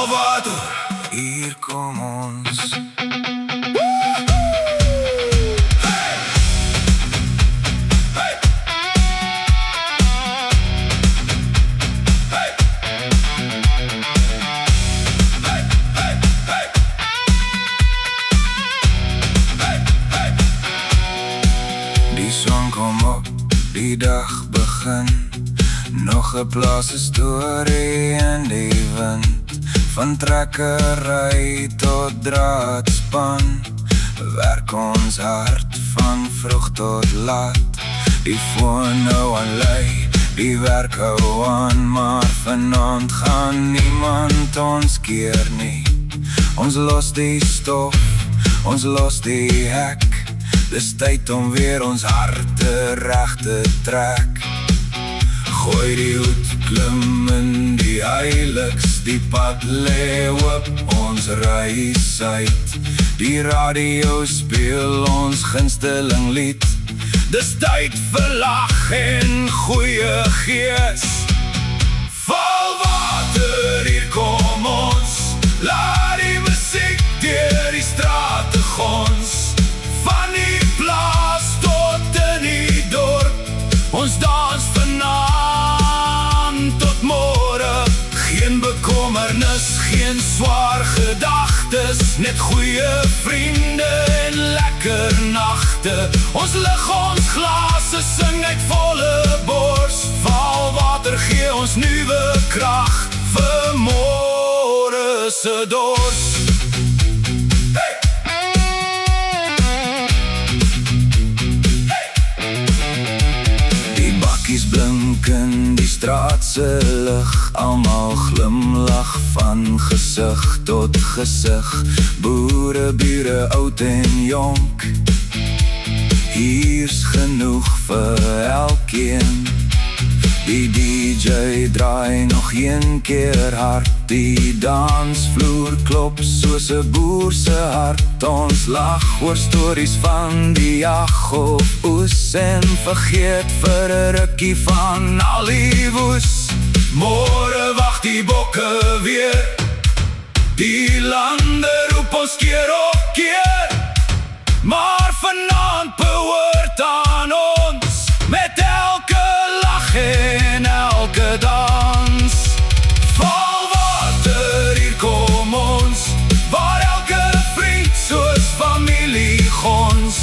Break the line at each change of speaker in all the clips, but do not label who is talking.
Valwater, hier kom ons. Die son kom op, die dag begin. Nog 'n plaas storie in die wind. Van trekkery tot draadspan werk ons hard van vroeg tot laat. Die foon nou aan lei, die werk hou aan. Maar vanaand gaan niemand ons keer nie. Ons los die stof, ons los die hek. Dis tyd om weer ons harte reg te trek. Gooi die hoed, klim in die heiligst. Die pad lê op, ons reis uit. Die radio speel ons gunsteling lied. Dis tyd vir lag en goeie gees. Valwater, hier kom ons. Laat die musiek deur die strate gons. Van die plaas tot in die dorp. Ons dans vanaand tot môre. Geen bekommernis, geen swaar gedagtes. Net goeie vriende en lekker nagte. Ons lig ons glase, sing uit volle bors. Valwater gee ons nuwe krag vir môre se dors. Blink in die straat se lig. Almal glimlag van gesig tot gesig. Boere, bure, oud en jonk. Hier's genoeg vir elkeen. Die DJ draai nog een keer hard. Die dansvloer klop soos 'n boer se hart. Ons lag oor stories van die jag op oes. En vergeet vir 'n rukkie van al die woes. Môre wag die bokke weer. Die lande roep ons keer op keer. Maar vanaand behoort aan ons. Met elke lag en elke dans. Valwater, hier kom ons. Waar elke vriend soos familie gons.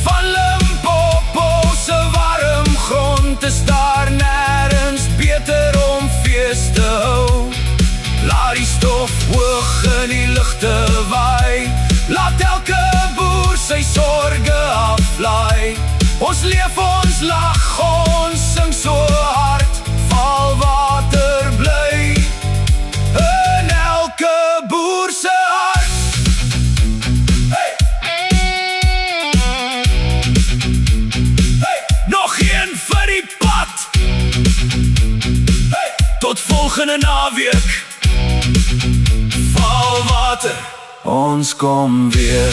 Van Limpopo se warm grond. Is daar nêrens beter om fees te hou. Laat die stof hoog in die lugte waai. Laat elke boer sy sorge aflaai. Ons leef, ons lag, ons sing so hard. Valwater bly in elke boer se hart. Hey! Hey! Nog een vir die pad. Hey! Tot volgende naweek. Valwater, ons kom weer.